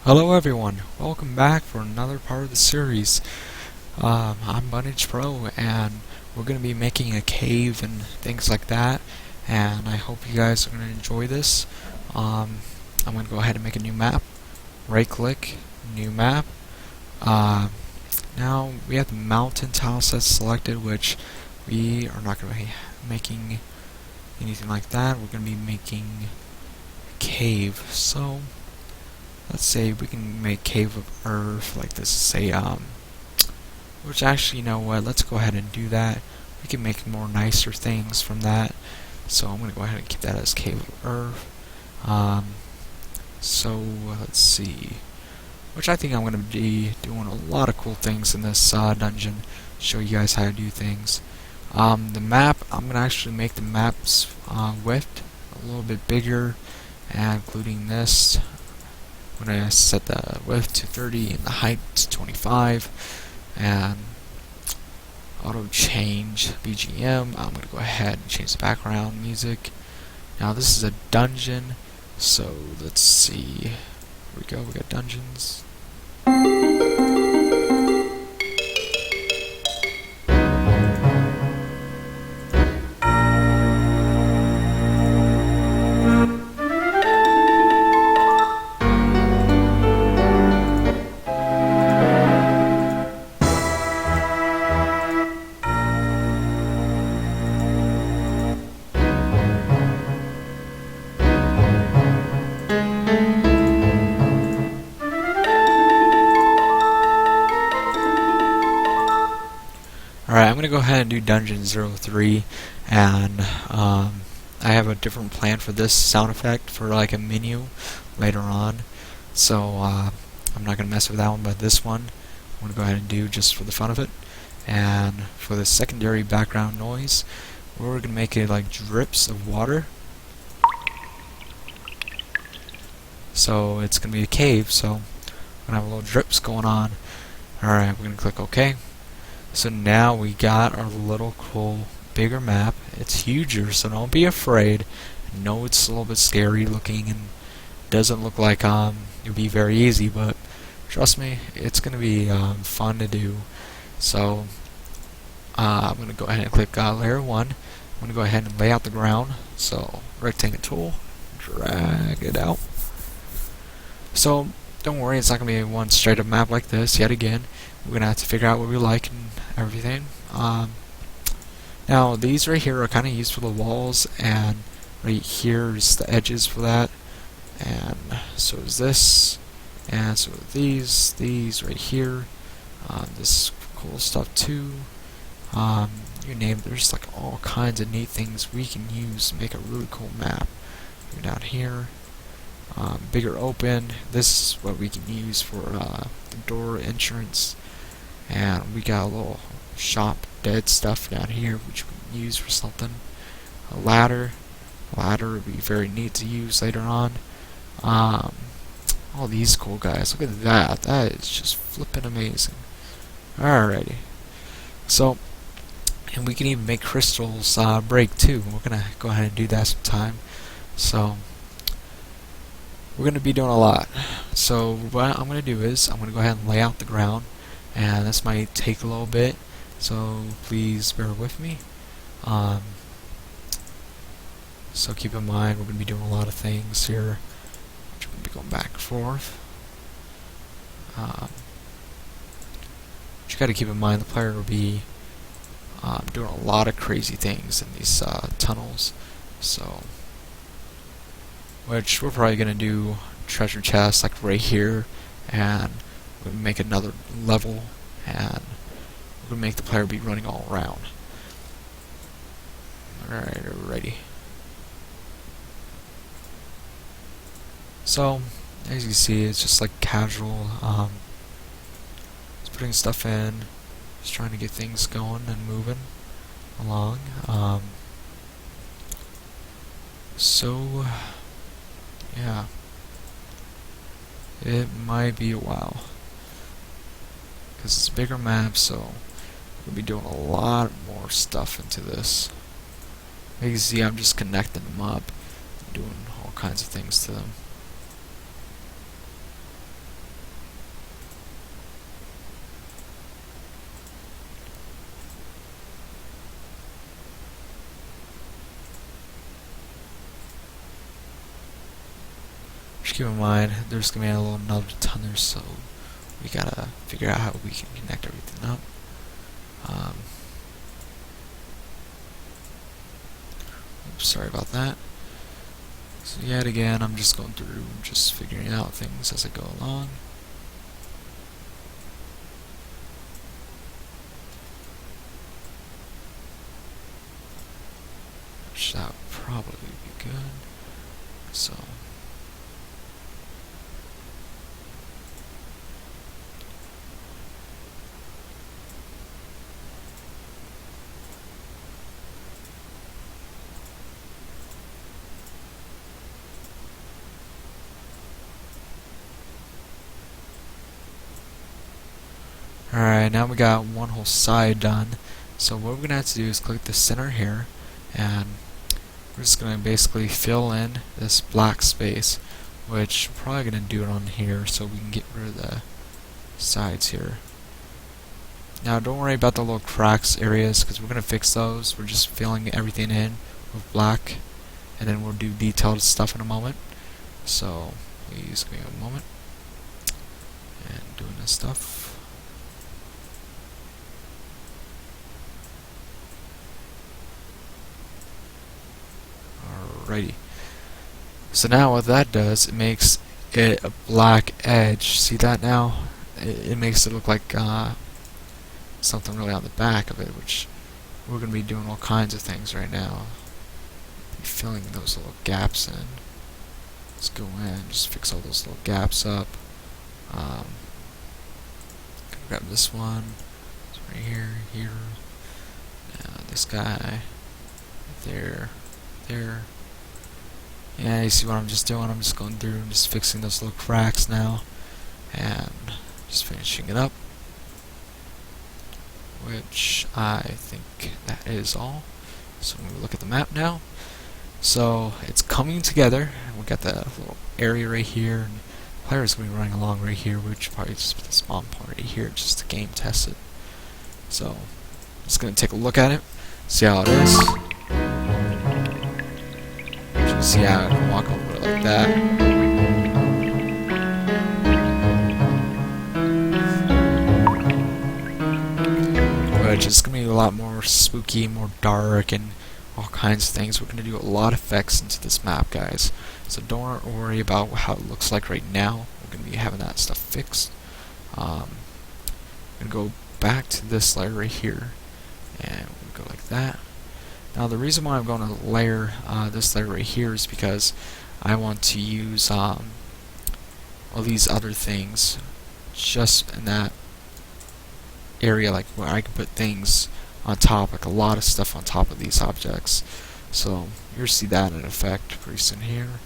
Hello everyone, welcome back for another part of the series. I'm Bunnage Pro and we're going to be making a cave and things like that, and I hope you guys are going to enjoy this. I'm going to go ahead and make a new map. Right click, new map. Now we have the mountain tile set selected, which we are not going to be making anything like that. We're going to be making a cave. So let's say we can make Cave of Earth like this, say, which actually, you know what, let's go ahead and do that. We can make more nicer things from that. So I'm going to go ahead and keep that as Cave of Earth. So let's see, which I think I'm going to be doing a lot of cool things in this dungeon, show you guys how to do things. The map, I'm going to actually make the map's width a little bit bigger, and including this. I'm going to set the width to 30 and the height to 25, and auto change BGM. I'm going to go ahead and change the background music. Now this is a dungeon, so let's see. Here we go, we got dungeons. Alright, I'm going to go ahead and do Dungeon 03, and I have a different plan for this sound effect for like a menu later on, so I'm not going to mess with that one, but this one I'm going to go ahead and do just for the fun of it. And for the secondary background noise, we're going to make it like drips of water. So it's going to be a cave, so I'm going to have a little drips going on. Alright, we're going to click OK. So now we got our little cool bigger map. It's huger, so don't be afraid. I know it's a little bit scary looking and doesn't look like it'll be very easy, but trust me, it's gonna be fun to do. So I'm gonna go ahead and click layer 1. I'm gonna go ahead and lay out the ground. So rectangle tool, drag it out. So don't worry, it's not gonna be one straight up map like this yet again. We're gonna have to figure out what we like and everything. Now these right here are kind of used for the walls, and right here is the edges for that, and so is this, and so these right here. This cool stuff too. You name it, there's like all kinds of neat things we can use to make a really cool map. Go down here. Bigger open. This is what we can use for the door entrance. And we got a little shop dead stuff down here which we can use for something. A ladder. Ladder would be very neat to use later on. All these cool guys. Look at that. That is just flippin' amazing. Alrighty. So, and we can even make crystals break too. We're gonna go ahead and do that sometime. So we're gonna be doing a lot. So what I'm gonna do is I'm gonna go ahead and lay out the ground. And this might take a little bit, so please bear with me. So keep in mind we're going to be doing a lot of things here, which we're going to be going back and forth. But you got to keep in mind the player will be doing a lot of crazy things in these tunnels. So, which we're probably going to do treasure chests like right here, and we're going to make another level, and we're going to make the player be running all around. Alright, alrighty. So, as you see, it's just like casual, just putting stuff in, just trying to get things going and moving along. So, yeah. It might be a while, because it's a bigger map, so we'll be doing a lot more stuff into this. As you can see, I'm just connecting them up, doing all kinds of things to them. keep in mind there's gonna be a little another tunnel, so we gotta figure out how we can connect everything up. Oops, sorry about that. So yet again, I'm just going through, just figuring out things as I go along. Which that would probably be good. So alright, now we got one whole side done. So what we're gonna have to do is click the center here, and we're just gonna basically fill in this black space, which we're probably gonna do it on here so we can get rid of the sides here. Now don't worry about the little cracks areas because we're gonna fix those. We're just filling everything in with black, and then we'll do detailed stuff in a moment. So please give me a moment and doing this stuff. Alrighty. So now what that does, it makes it a black edge. See that now? It makes it look like something really on the back of it, which we're going to be doing all kinds of things right now. Filling those little gaps in. Let's go in, just fix all those little gaps up. Grab this one. It's right here. This guy. There. Yeah, you see what I'm just doing? I'm just going through and just fixing those little cracks now, and just finishing it up, which I think that is all. So when we look at the map now, so it's coming together. We got that little area right here, and the player's going to be running along right here, which probably just put the spawn point right here just to game test it. So I'm just going to take a look at it, see how it is. See how I can walk over it like that. Which is going to be a lot more spooky, more dark, and all kinds of things. We're going to do a lot of effects into this map, guys. So don't worry about how it looks like right now. We're going to be having that stuff fixed. I'm going to go back to this layer right here, and we'll go like that. Now the reason why I'm going to layer this layer right here is because I want to use all these other things just in that area, like where I can put things on top, like a lot of stuff on top of these objects. So you'll see that in effect pretty soon here.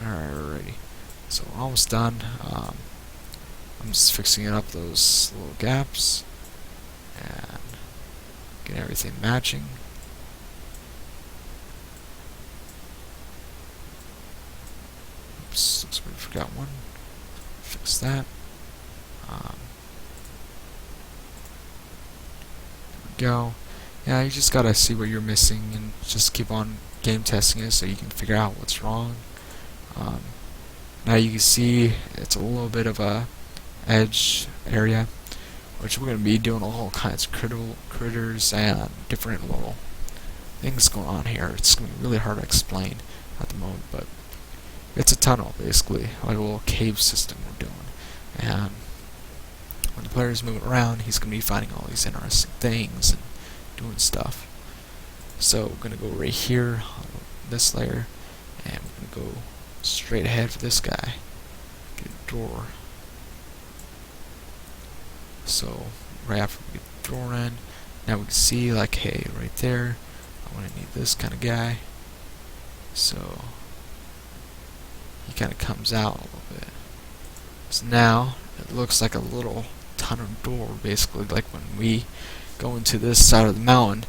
Alrighty, so we're almost done. I'm just fixing up those little gaps and getting everything matching. Oops, looks like we forgot one. Fix that. There we go. Yeah, you just gotta see what you're missing and just keep on game testing it so you can figure out what's wrong. Now you can see it's a little bit of a edge area, which we're going to be doing all kinds of critters and different little things going on here. It's going to be really hard to explain at the moment, but it's a tunnel basically, like a little cave system we're doing. And when the player's moving around, he's going to be finding all these interesting things and doing stuff. So we're going to go right here on this layer, and we're going to go straight ahead for this guy. Get a door. So right after we get the door in, now we can see like, hey, right there, I'm gonna need this kind of guy. So he kind of comes out a little bit. So now it looks like a little tunnel door, basically. Like when we go into this side of the mountain,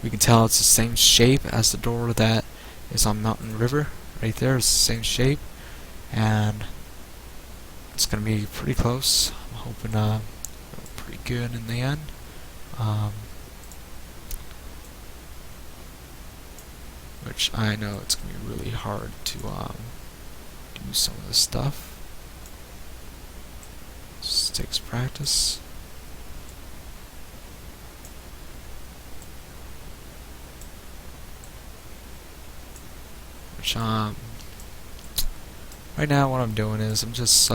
we can tell it's the same shape as the door that is on Mountain River. Right there, it's the same shape, and it's gonna be pretty close. I'm hoping pretty good in the end. which I know it's gonna be really hard to do some of this stuff. This takes practice. Which right now what I'm doing is I'm just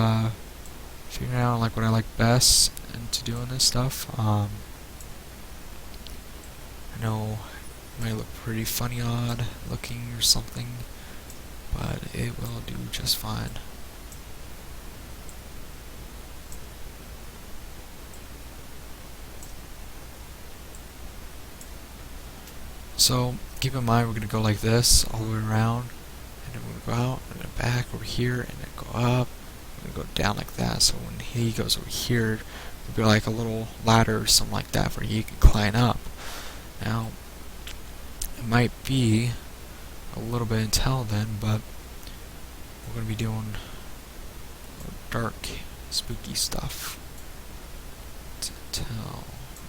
figuring out like what I like best into doing this stuff. I know it might look pretty funny odd looking or something, but it will do just fine. So keep in mind we're going to go like this all the way around, and then we're going to go out and then back over here and then go up and go down like that. So when he goes over here, it'll be like a little ladder or something like that where he can climb up. Now it might be a little bit until then, but we're going to be doing dark, spooky stuff until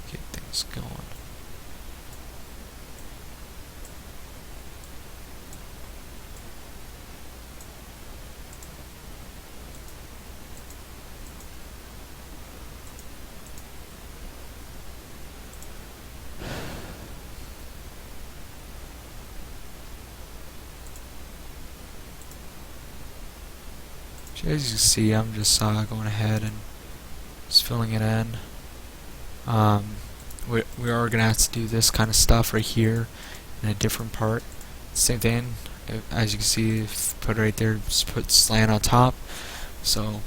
we get things going. As you can see, I'm just going ahead and just filling it in. We are gonna have to do this kind of stuff right here in a different part. Same thing, as you can see, put it right there, just put slant on top. So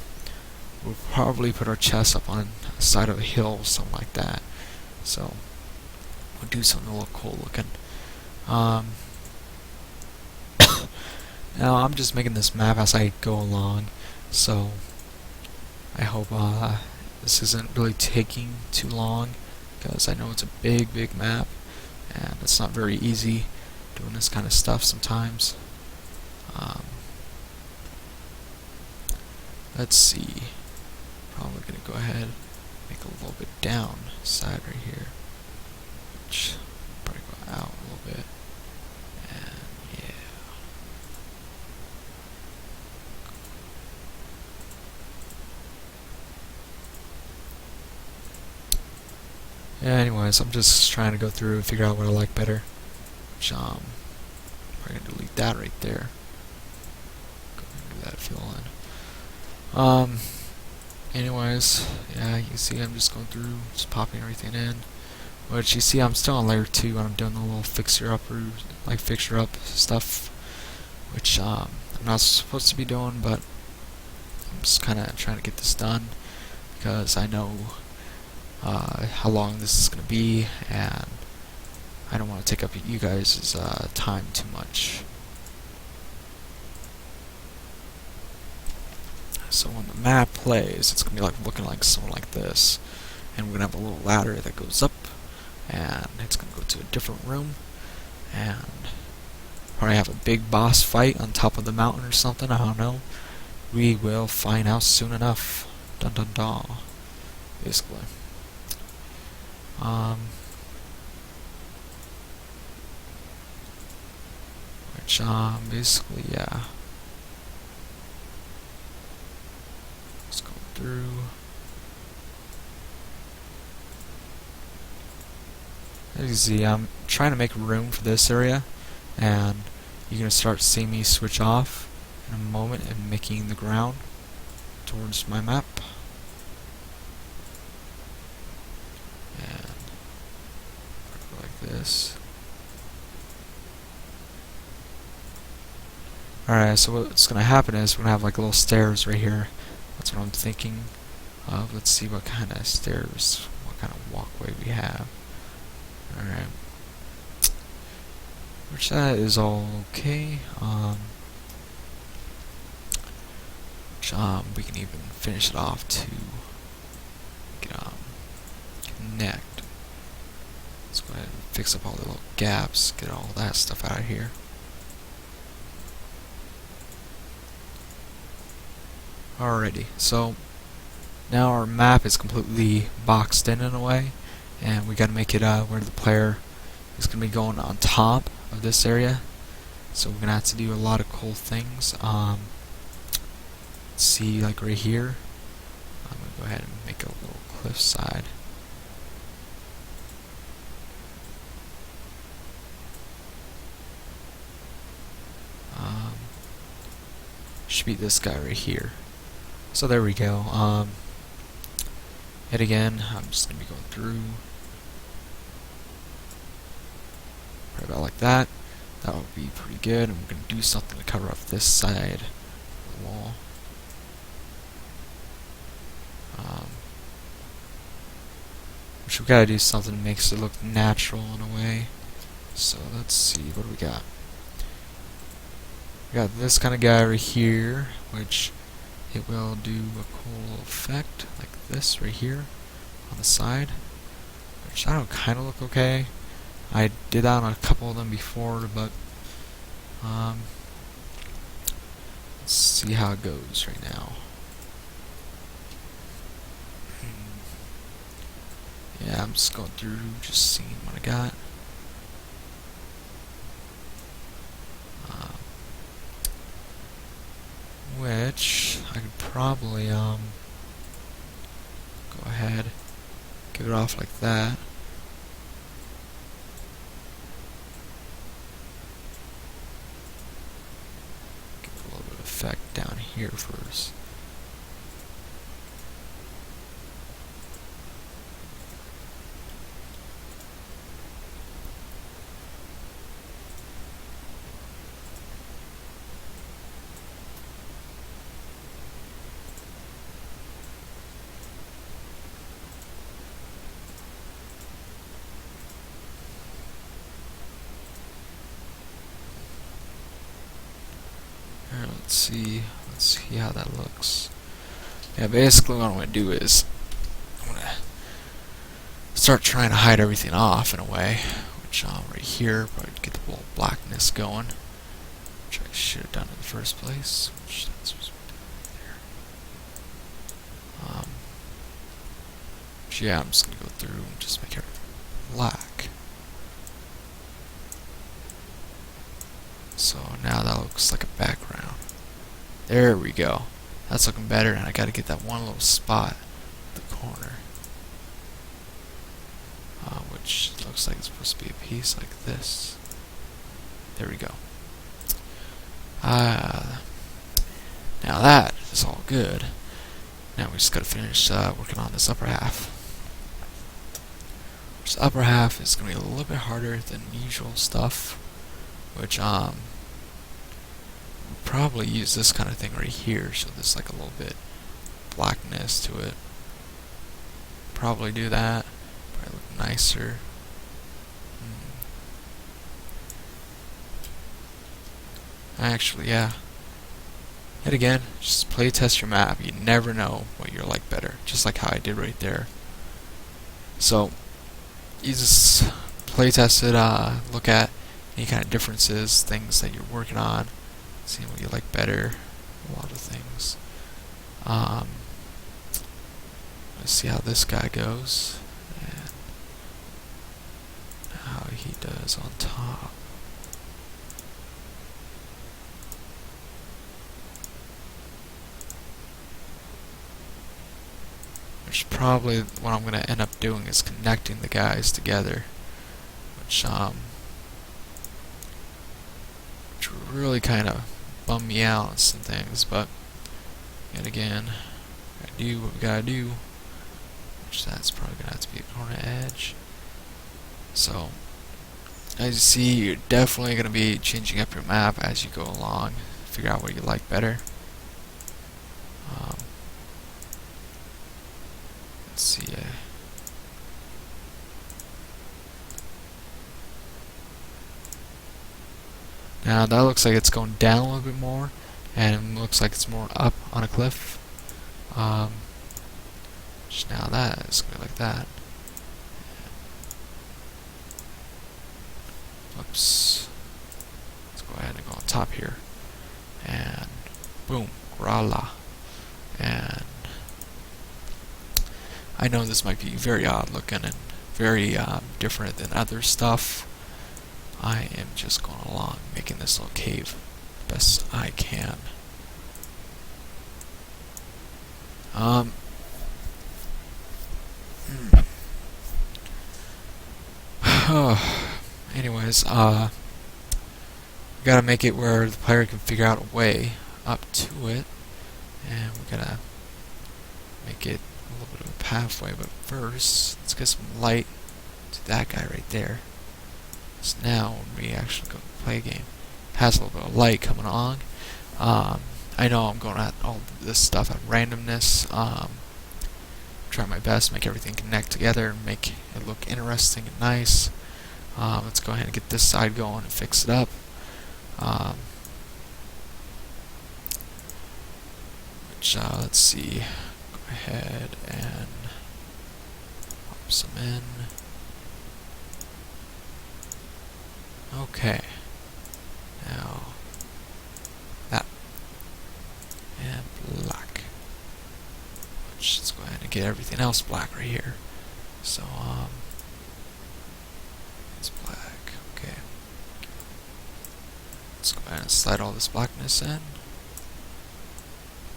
we'll probably put our chest up on the side of a hill or something like that. So we'll do something a little cool looking. Now I'm just making this map as I go along, so I hope this isn't really taking too long, because I know it's a big map and it's not very easy doing this kind of stuff sometimes. Let's see, probably gonna go ahead and make a little bit down side right here, which probably go out a little bit. Yeah, anyways, I'm just trying to go through and figure out what I like better. Which, probably gonna delete that right there. Go ahead and do that fill in. Anyways, yeah, you can see I'm just going through, just popping everything in. Which you see, I'm still on layer 2 and I'm doing the little fixture up stuff, which I'm not supposed to be doing, but I'm just kind of trying to get this done because I know how long this is going to be, and I don't want to take up you guys' time too much. So when the map plays, it's going to be like looking like something like this, and we're going to have a little ladder that goes up, and it's going to go to a different room, and probably have a big boss fight on top of the mountain or something, I don't know. We will find out soon enough. Dun dun dun. Basically. Which, basically, yeah. Let's go through. As you can see, I'm trying to make room for this area, and you're going to start seeing me switch off in a moment and making the ground towards my map. And go like this. Alright, so what's going to happen is we're going to have like little stairs right here. That's what I'm thinking of. Let's see what kind of stairs, what kind of walkway we have. Alright. Which that is all okay. We can even finish it off to connect. Let's go ahead and fix up all the little gaps, get all that stuff out of here. Alrighty, so now our map is completely boxed in a way, and we gotta make it where the player is gonna be going on top of this area, So we're gonna have to do a lot of cool things. See, like right here, I'm gonna go ahead and make a little cliff side. Should be this guy right here. So there we go. Yet again, I'm just gonna be going through. Right about like that. That would be pretty good. And we're gonna do something to cover up this side of the wall. Which we gotta do something that makes it look natural in a way. So let's see, what do we got? We got this kind of guy right here, which it will do a cool effect like this right here on the side, which that'll kind of look okay. I did that on a couple of them before, but let's see how it goes right now. Yeah, I'm just going through, just seeing what I got. Which I could probably go ahead, get it off like that. Give it a little bit of effect down here first. Let's see how that looks. Yeah, basically what I'm going to do is I'm going to start trying to hide everything off in a way, which right here, probably get the little blackness going, which I should have done in the first place, which that's what's right there. So yeah, I'm just going to go through and just make everything black. So now that looks like a background. There we go. That's looking better, and I gotta get that one little spot at the corner. Which looks like it's supposed to be a piece like this. There we go. Now that is all good. Now we just gotta finish working on this upper half. This upper half is gonna be a little bit harder than usual stuff, which probably use this kind of thing right here, so there's like a little bit blackness to it. Probably do that. Probably look nicer. Actually, yeah. Yet again, just play test your map. You never know what you're like better. Just like how I did right there. So you just play test it. Look at any kind of differences, things that you're working on. Seeing what you like better, a lot of things. Let's see how this guy goes, and how he does on top. Which probably what I'm going to end up doing is connecting the guys together, which really kind of bum me out on some things, but yet again, gotta do what we gotta do, which that's probably gonna have to be a corner edge. So, as you see, you're definitely gonna be changing up your map as you go along, figure out what you like better. Let's see. Now that looks like it's going down a little bit more, and it looks like it's more up on a cliff. Now that is going to be like that. Oops. Let's go ahead and go on top here. And boom, voila. And I know this might be very odd looking and very different than other stuff. I am just going along, making this little cave best I can. Anyways, we gotta make it where the player can figure out a way up to it, and we gotta make it a little bit of a pathway. But first, let's get some light to that guy right there. So now, when we actually go play a game, it has a little bit of light coming along. I know I'm going at all this stuff at randomness. Try my best to make everything connect together and make it look interesting and nice. Let's go ahead and get this side going and fix it up. Let's see. Go ahead and pop some in. Okay. Now that and black. Let's go ahead and get everything else black right here. So it's black. Okay. Let's go ahead and slide all this blackness in.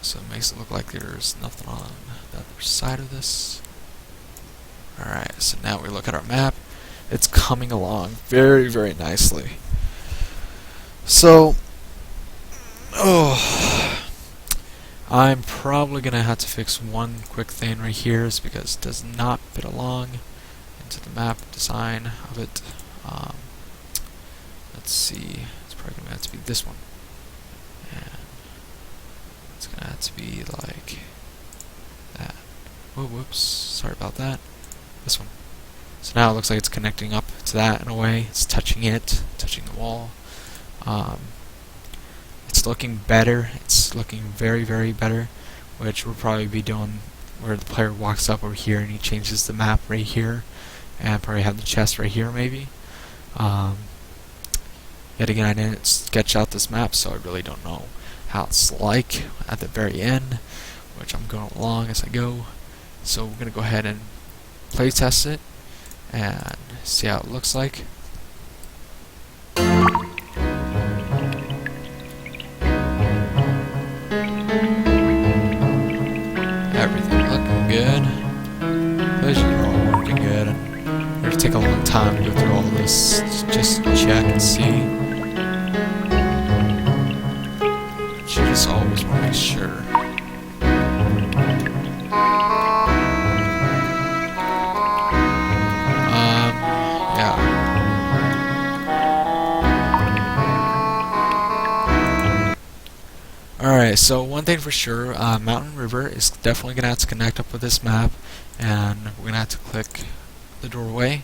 So it makes it look like there's nothing on the other side of this. Alright, so now we look at our map. It's coming along very, very nicely. So, I'm probably going to have to fix one quick thing right here, is because it does not fit along into the map design of it. Let's see, it's probably going to have to be this one. And it's going to have to be like that. Whoa, whoops, sorry about that. This one. So now it looks like it's connecting up to that in a way. It's touching it, touching the wall. It's looking better. It's looking very, very better, which we'll probably be doing where the player walks up over here and he changes the map right here, and probably have the chest right here maybe. Yet again, I didn't sketch out this map, so I really don't know how it's like at the very end, which I'm going along as I go. So we're going to go ahead and play test it and see how it looks like. Everything looking good. Those are all working good. We're going to take a long time to go through all of this just to check and see. But you just always want to make sure. Alright, so one thing for sure, Mountain River is definitely going to have to connect up with this map, and we're going to have to click the doorway.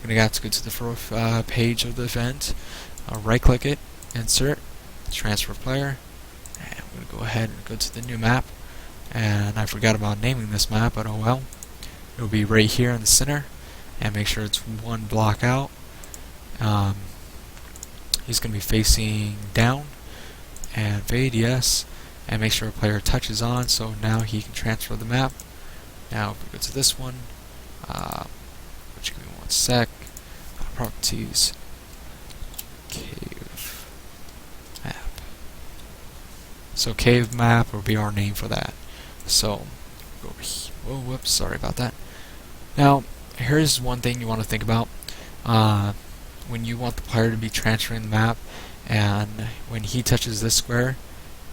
We're going to have to go to the first page of the event, right click it, insert, transfer player, and I'm going to go ahead and go to the new map. And I forgot about naming this map, but oh well. It will be right here in the center, and make sure it's one block out. He's going to be facing down. And fade, yes, and make sure a player touches on, so now he can transfer the map. Now if we go to this one, which give me one sec, properties, cave map. So cave map will be our name for that. So go over here. Oh, whoops, sorry about that. Now here's one thing you want to think about. When you want the player to be transferring the map, and when he touches this square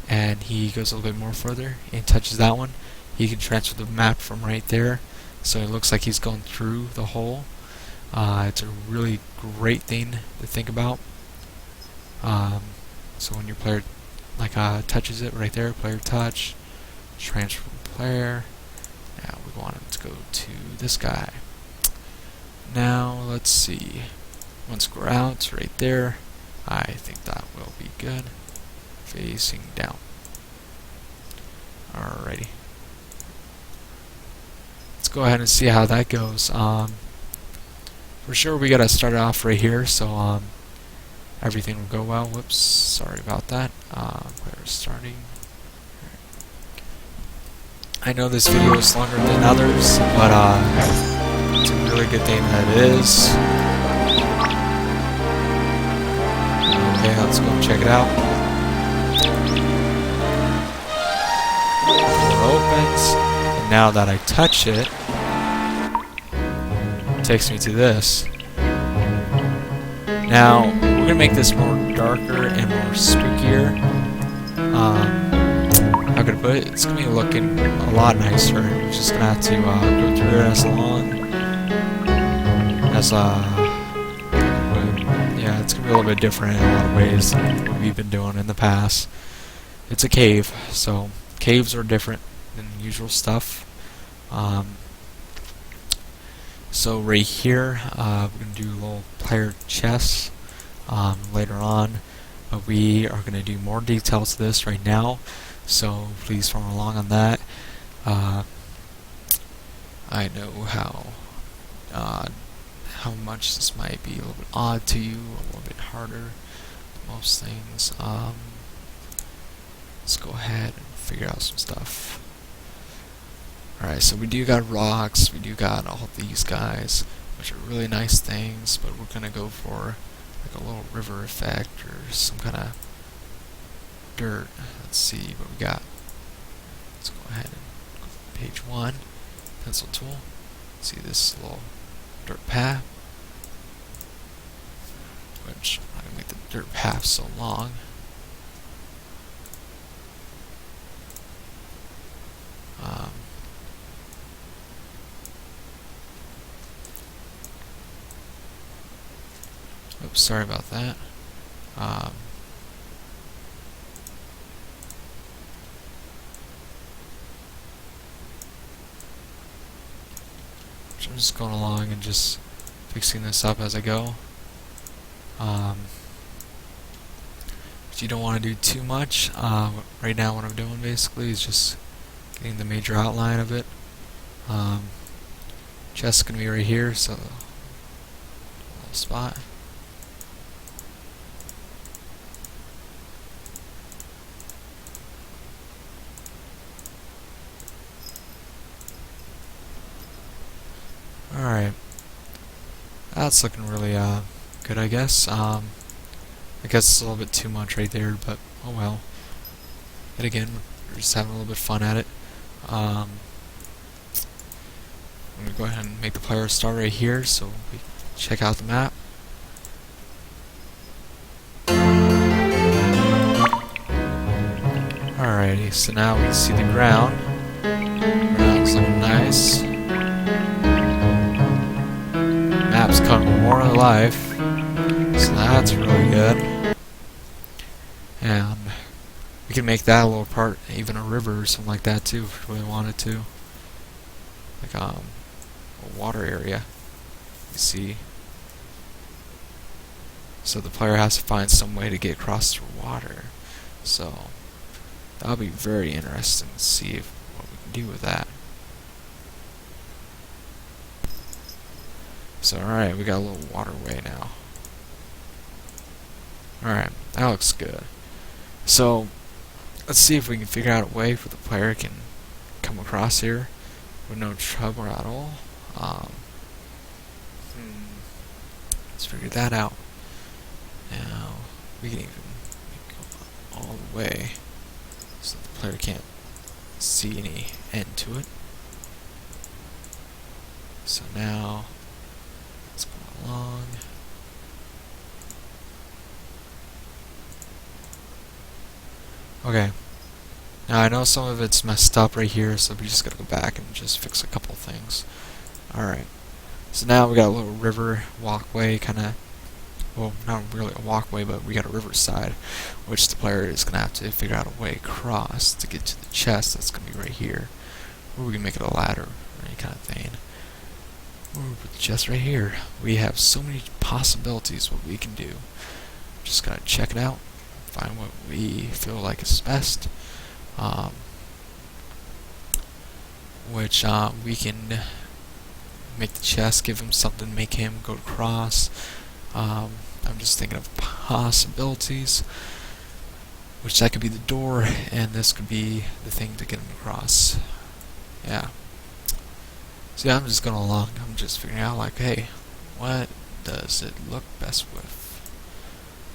and he goes a little bit more further and touches that one, he can transfer the map from right there, so it looks like he's going through the hole. It's a really great thing to think about. So when your player touches it right there, player touch, transfer player. Now we want him to go to this guy. Now let's see, one square out right there. I think that will be good. Facing down. Alrighty. Let's go ahead and see how that goes. For sure we gotta start off right here, so everything will go well. Whoops, sorry about that. Player starting. I know this video is longer than others, but it's a really good thing that it is. Okay, let's go and check it out. Door opens, and now that I touch it, it takes me to this. Now, we're gonna make this more darker and more spookier. How could I put it? It's gonna be looking a lot nicer. We're just gonna have to go through it as long as yeah, it's gonna be a little bit different in a lot of ways than what we've been doing in the past. It's a cave, so caves are different than usual stuff. So right here, we're gonna do a little player chess later on, but we are gonna do more details to this right now. So please follow along on that. I know how much this might be a little bit odd to you, a little bit harder than most things. Let's go ahead and figure out some stuff. Alright, so we do got rocks, we do got all these guys, which are really nice things, but we're gonna go for like a little river effect or some kind of dirt. Let's see what we got. Let's go ahead and go to page 1, pencil tool. See this little dirt path, which I'm not gonna make the dirt path so long. Oops, sorry about that. I'm just going along and just fixing this up as I go. But you don't want to do too much. Right now what I'm doing basically is just getting the major outline of it. Chest's going to be right here, so little spot. Alright, that's looking really good, I guess. I guess it's a little bit too much right there, but oh well. And again, we're just having a little bit of fun at it. I'm going to go ahead and make the player start right here so we can check out the map. Alrighty, so now we can see the ground. Ground's looking nice. Map's coming more to life, so that's really good. And we can make that a little part, even a river or something like that too, if we really wanted to. Like a water area. You see. So the player has to find some way to get across the water. So that'll be very interesting to see what we can do with that. So alright, we got a little waterway now. Alright, that looks good. So let's see if we can figure out a way for the player can come across here with no trouble at all. Let's figure that out. Now we can even go all the way so the player can't see any end to it. So now let's go along. Okay. Now I know some of it's messed up right here, so we just gotta go back and just fix a couple things. Alright. So now we got a little river walkway, kinda, well, not really a walkway, but we got a riverside, which the player is gonna have to figure out a way across to get to the chest that's gonna be right here. Or we can make it a ladder or any kind of thing. Or put the chest right here. We have so many possibilities what we can do. Just gotta check it out, find what we feel like is best. Which we can make the chest, give him something, make him go across. I'm just thinking of possibilities, which that could be the door, and this could be the thing to get him across. Yeah. So yeah, I'm just going along. I'm just figuring out, like, hey, what does it look best with?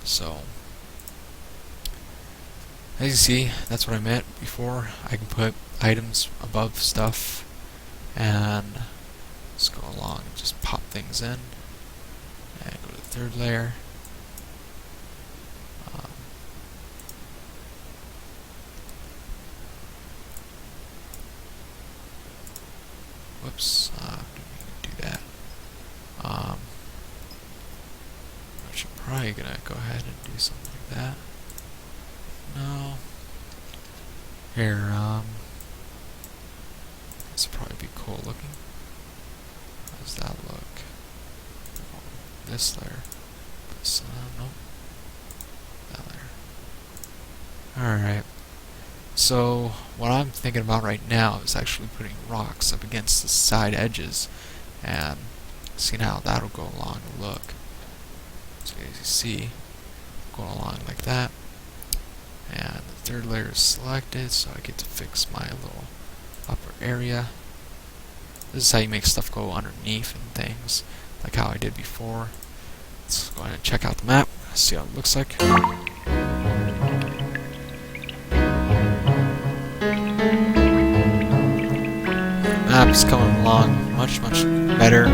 So As you see, that's what I meant before. I can put items above stuff and just go along and just pop things in. And go to the third layer. Whoops, didn't mean to do that. Which I'm probably gonna go ahead and do something like that. No. Here, this will probably be cool looking. How does that look? This layer. This, nope. That layer. Alright. So, what I'm thinking about right now is actually putting rocks up against the side edges and seeing how that'll go along and look. So as you see, going along like that. And the third layer is selected, so I get to fix my little upper area. This is how you make stuff go underneath and things, like how I did before. Let's go ahead and check out the map, see how it looks like. Map's coming along much better.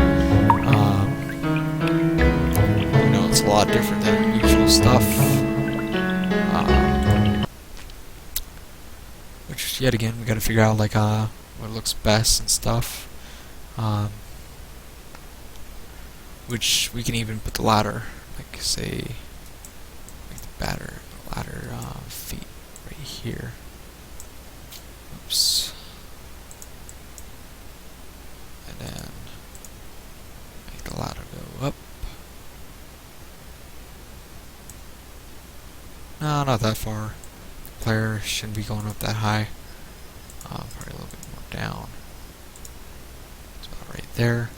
You know, it's a lot different than usual stuff. Which, yet again, we gotta figure out like what looks best and stuff. Which we can even put the ladder, like say, make the ladder feet right here. Oops. And then make the ladder go up. No, not that far. The player shouldn't be going up that high. Probably a little bit more down. It's about right there.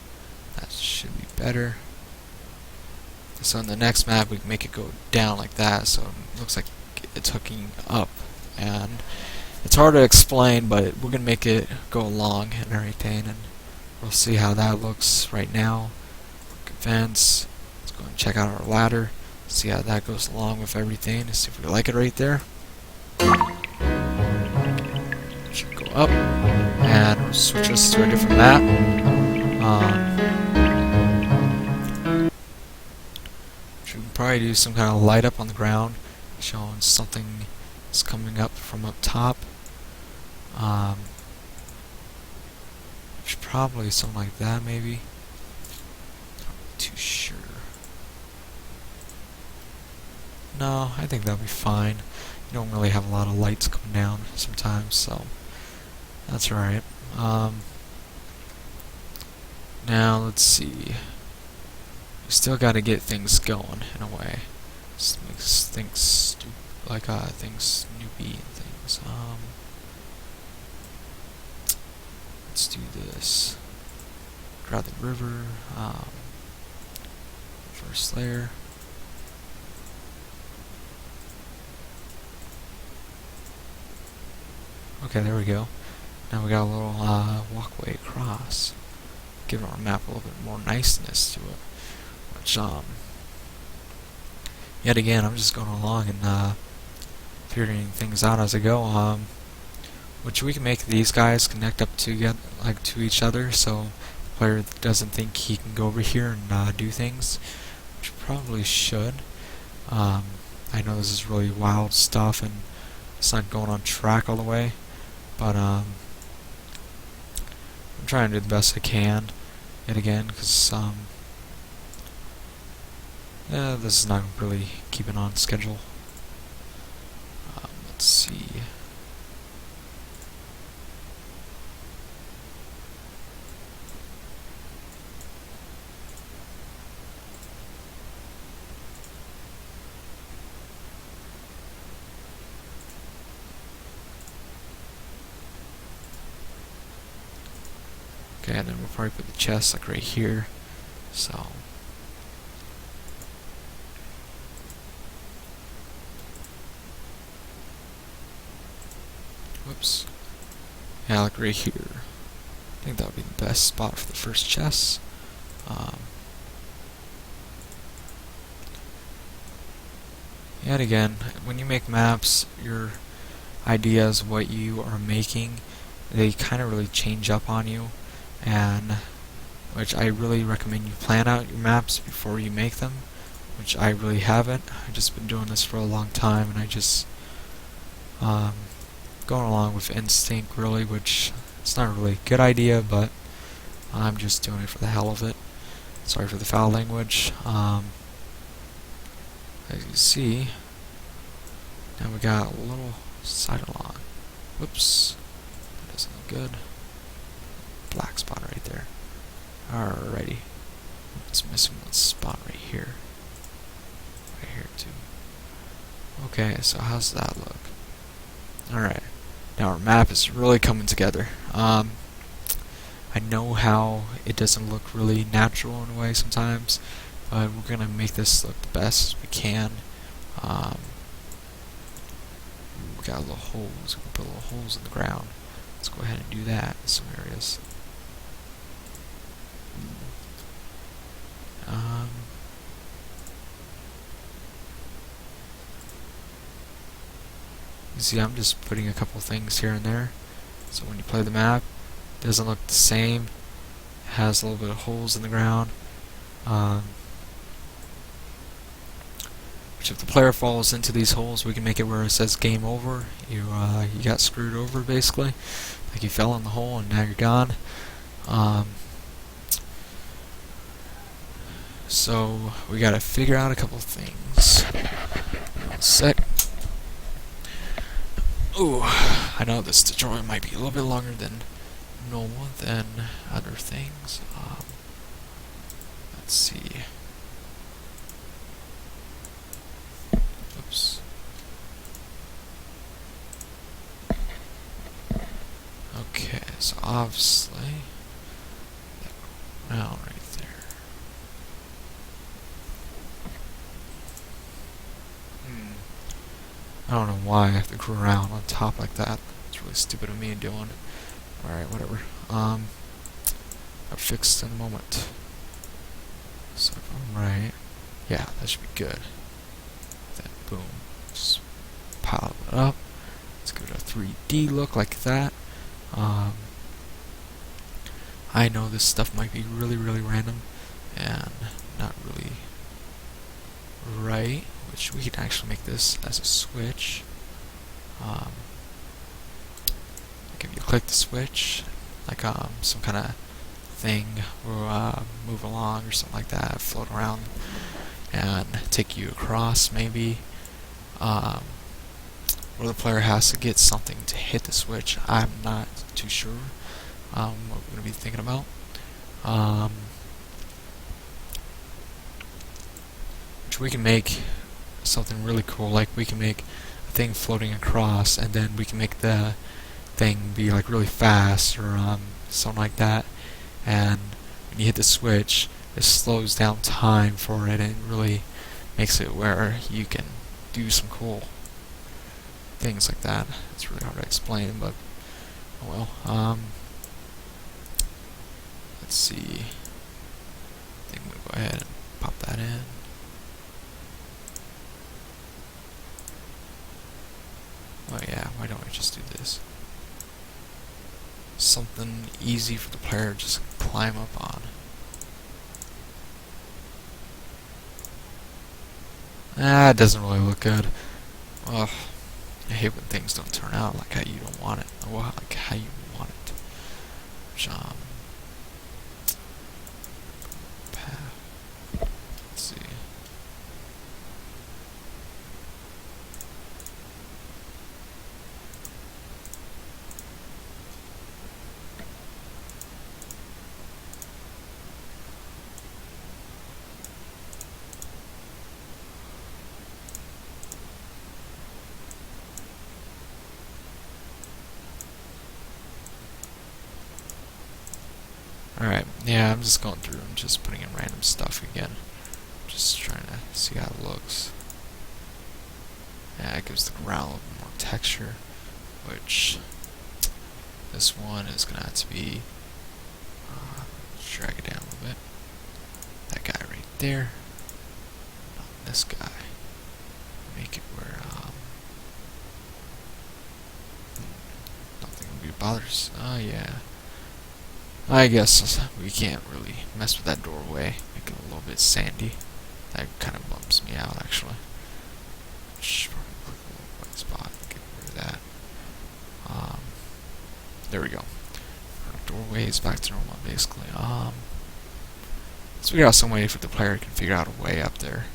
That should be better. So in the next map we can make it go down like that, so it looks like it's hooking up. And it's hard to explain, but we're gonna make it go along and everything, and we'll see how that looks right now. Fence. Let's go and check out our ladder. See how that goes along with everything. And see if we like it right there. Should go up, and we'll switch us to a different map. Should probably do some kind of light up on the ground, showing something is coming up from up top. Should probably something like that, maybe. Not too sure. No, I think that'll be fine. You don't really have a lot of lights coming down sometimes, so that's alright. Now let's see. We still got to get things going in a way. This makes things like things snoopy and things. Let's do this. Grab the river. First layer. Okay, there we go. Now we got a little walkway across, giving our map a little bit more niceness to it. Which, yet again, I'm just going along and figuring things out as I go. Which we can make these guys connect up to each other, so the player doesn't think he can go over here and do things, which probably should. I know this is really wild stuff and it's not going on track all the way, but I'm trying to do the best I can yet again, because this is not really keeping on schedule. Let's see. Okay, and then we'll probably put the chest like right here. So whoops. Yeah, like right here. I think that would be the best spot for the first chest. Yet again, when you make maps, you're ideas of what you are making, they kind of really change up on you, and which I really recommend you plan out your maps before you make them, which I really haven't. I've just been doing this for a long time, and I just going along with instinct really, which it's not really a good idea, but I'm just doing it for the hell of it. Sorry for the foul language. As you see, now we got a little side-along. Whoops, that doesn't look good. Black spot right there. Alrighty, it's missing one spot right here. Right here too. Okay, so how's that look? Alright, now our map is really coming together. I know how it doesn't look really natural in a way sometimes, but we're gonna make this look the best we can. We got little holes. We can put little holes in the ground. Let's go ahead and do that in some areas. You see, I'm just putting a couple things here and there, so when you play the map, it doesn't look the same. It has a little bit of holes in the ground. Which if the player falls into these holes, we can make it where it says game over. You got screwed over basically, like you fell in the hole and now you're gone. So we gotta figure out a couple things. One sec. Ooh, I know this tutorial might be a little bit longer than normal than other things. Let's see. Oops. Okay, so obviously that round right there. I don't know why I have to go around on top like that. It's really stupid of me doing. Alright, whatever. I'll fix in a moment. So if I'm right, yeah, that should be good. Then boom, just pile it up. Let's give it a 3D look like that. I know this stuff might be really random and not really right, which we can actually make this as a switch. Like if you click the switch, like some kind of thing will move along or something like that, float around and take you across maybe. Or the player has to get something to hit the switch. I'm not too sure what we're going to be thinking about. Which we can make something really cool, like we can make a thing floating across and then we can make the thing be like really fast or something like that, and when you hit the switch it slows down time for it and really makes it where you can do some cool things like that. It's really hard to explain, but oh well. Let's see, I think I'm going to go ahead and pop that in. Oh yeah, why don't I just do this? Something easy for the player to just climb up on. It doesn't really look good. Ugh, I hate when things don't turn out like how you don't want it, or like how you want it. Which, let's see. Alright, yeah, I'm just going through and just putting in random stuff again. Just trying to see how it looks. Yeah, it gives the ground a little bit more texture, which this one is going to have to be, drag it down a little bit. That guy right there. Not this guy. Make it where, bothers. Oh yeah. I guess we can't really mess with that doorway. Make it a little bit sandy. That kind of bumps me out, actually. Probably click a little white spot. Get rid of that. There we go. Our doorway is back to normal, basically. Let's figure out some way for the player can figure out a way up there.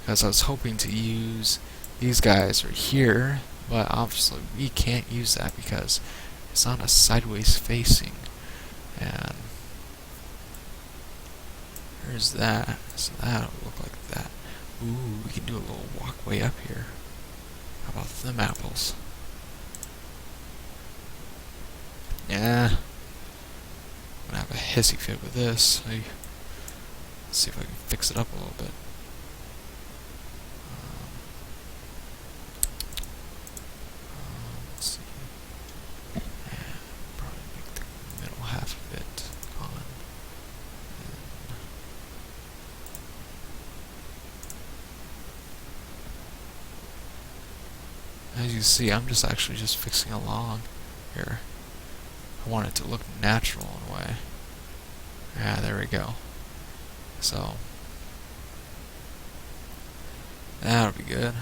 Because I was hoping to use these guys right here, but obviously we can't use that because it's on a sideways facing. And there's that. So that'll look like that. Ooh, we can do a little walkway up here. How about them apples? Yeah. I'm gonna have a hissy fit with this. Let's see if I can fix it up a little bit. Let's see. And probably make the middle half of it on. As you see, I'm just actually just fixing along here. I want it to look natural in a way. Yeah, there we go. So that'll be good.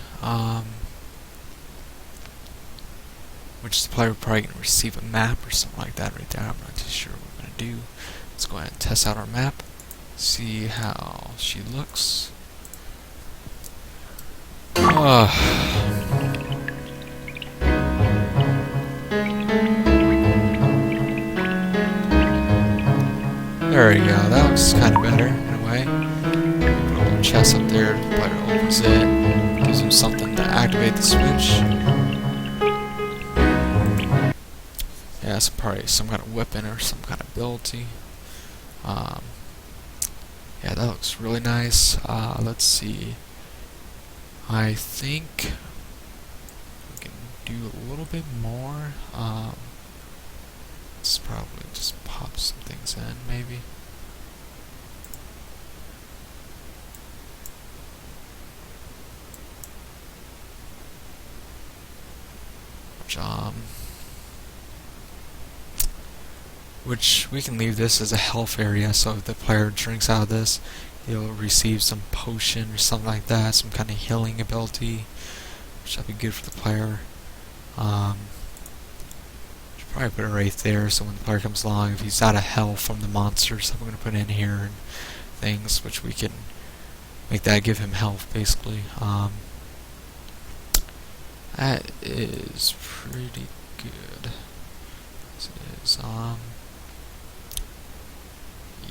Which the player probably gonna receive a map or something like that right there. I'm not too sure what we're gonna do. Let's go ahead and test out our map. See how she looks. There we go, that looks kind of better in a way. Put a little chest up there, the player opens it, gives him something to activate the switch. Yeah, it's probably some kind of weapon or some kind of ability. Yeah, that looks really nice. Let's see. I think we can do a little bit more. Let's probably just pop some things in, maybe. Which we can leave this as a health area, so if the player drinks out of this, he'll receive some potion or something like that, some kind of healing ability, which will be good for the player. Should probably put it right there, so when the player comes along, if he's out of health from the monsters, I'm going to put in here and things, which we can make that give him health, basically. That is pretty good. This is,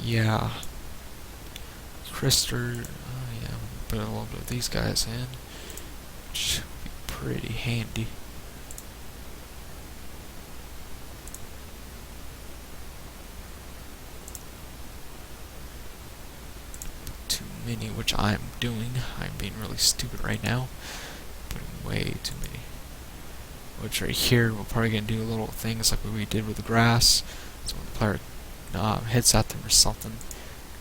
yeah. Krister, yeah, I'm gonna put a little bit of these guys in, which would be pretty handy. Too many, which I'm doing. I'm being really stupid right now. Putting way too many. Which right here, we're probably gonna do little things like what we did with the grass. So when the player hits at them or something,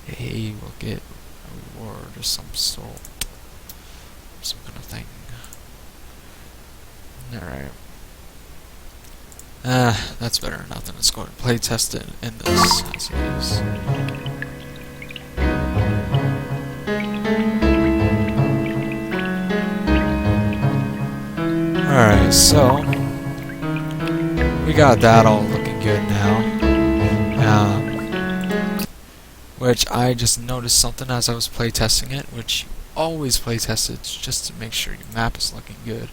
he will get a reward or some sort, some kind of thing. Alright. That's better than nothing. Let's go ahead and play test it in this as it is. Alright, so we got that all looking good now. Which I just noticed something as I was playtesting it, which you always playtest it just to make sure your map is looking good.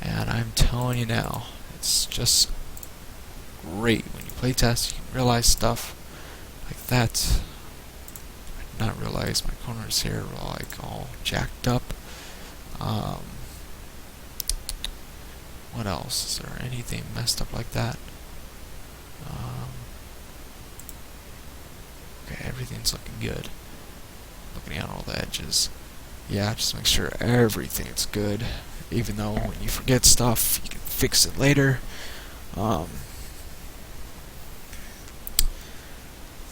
And I'm telling you now, it's just great when you playtest. You can realize stuff like that. I did not realize my corners here were like all jacked up. What else? Is there anything messed up like that? Okay, everything's looking good. Looking at all the edges. Yeah, just make sure everything's good. Even though when you forget stuff, you can fix it later.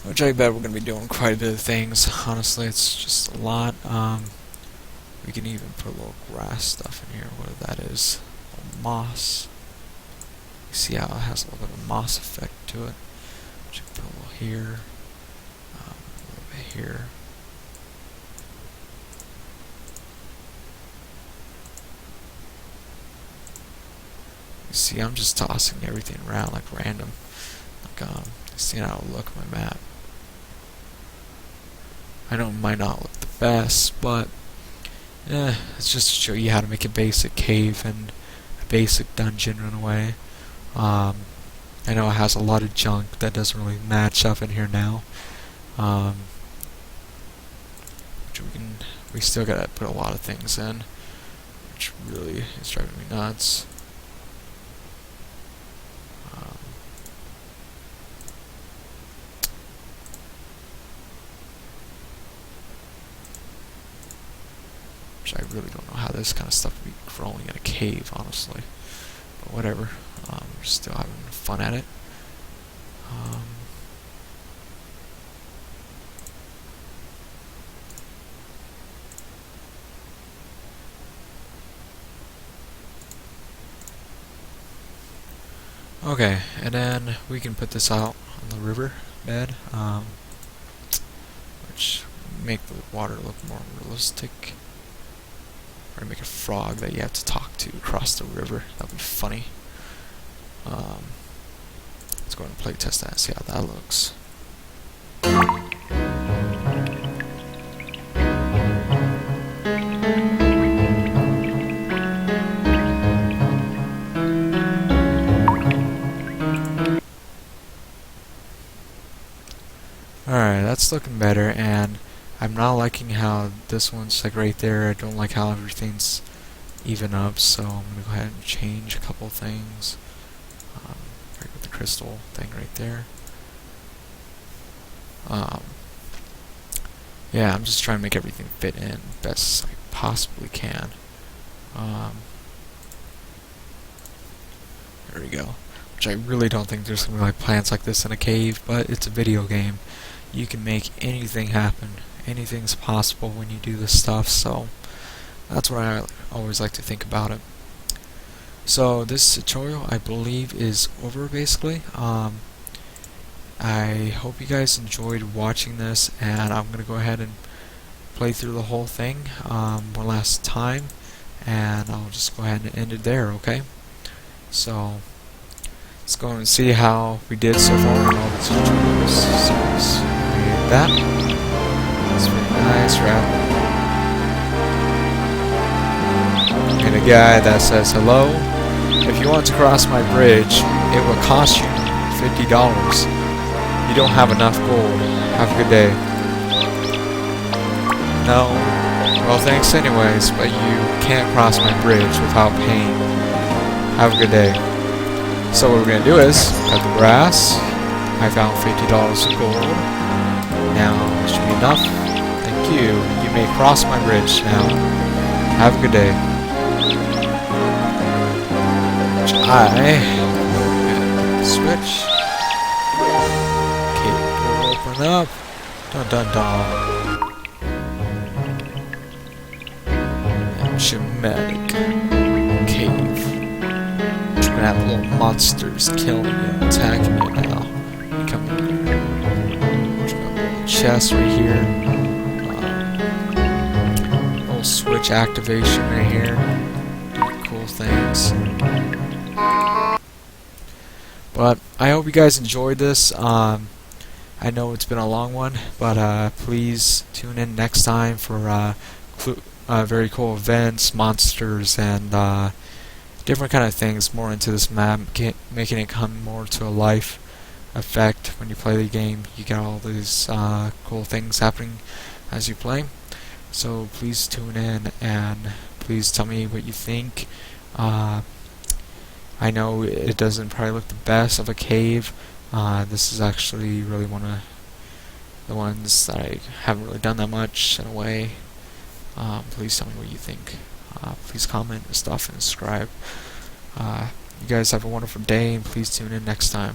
Which I bet we're going to be doing quite a bit of things. Honestly, it's just a lot. We can even put a little grass stuff in here. What that is. Moss. see how it has a little bit of a moss effect to it. Which I can put a little here, a little bit here. You see, I'm just tossing everything around like random. Like, seeing how it look on my map. I know it might not look the best, but it's just to show you how to make a basic cave and a basic dungeon in a way. I know it has a lot of junk that doesn't really match up in here now. Which we still gotta put a lot of things in, which really is driving me nuts. I really don't know how this kind of stuff would be growing in a cave, honestly. But whatever. We're still having fun at it. Okay, and then we can put this out on the river bed, which make the water look more realistic. Or make a frog that you have to talk to across the river. That'd be funny. Let's go ahead and play test that and see how that looks. Alright, that's looking better, and I'm not liking how this one's like right there. I don't like how everything's even up, so I'm gonna go ahead and change a couple things. Right with the crystal thing right there. Yeah, I'm just trying to make everything fit in best I possibly can. There we go. Which I really don't think there's gonna be like plants like this in a cave, but it's a video game. You can make anything happen. Anything's possible when you do this stuff, so that's what I always like to think about it. So this tutorial, I believe, is over basically. I hope you guys enjoyed watching this, and I'm going to go ahead and play through the whole thing one last time, and I'll just go ahead and end it there, okay? So let's go and see how we did so far in all the tutorials. So let's create that. It's very nice, right? And a guy that says hello. If you want to cross my bridge, it will cost you $50. You don't have enough gold. Have a good day. No. Well, thanks anyways, but you can't cross my bridge without paying. Have a good day. So what we're going to do is cut the grass. I found $50 of gold. Now, it should be enough. Thank you. You may cross my bridge now. Have a good day. Switch. Okay, door open up. Dun dun dun. And Dramatic cave. You're gonna have little monsters killing you, attacking you now. Come here. Little chest right here. Little switch activation right here. Do cool things. But I hope you guys enjoyed this. I know it's been a long one, but please tune in next time for very cool events, monsters, and different kind of things more into this map, making it come more to a life effect when you play the game. You get all these cool things happening as you play. So please tune in and please tell me what you think. I know it doesn't probably look the best of a cave. This is actually really one of the ones that I haven't really done that much in a way. Please tell me what you think. Please comment and stuff and subscribe. You guys have a wonderful day, and please tune in next time.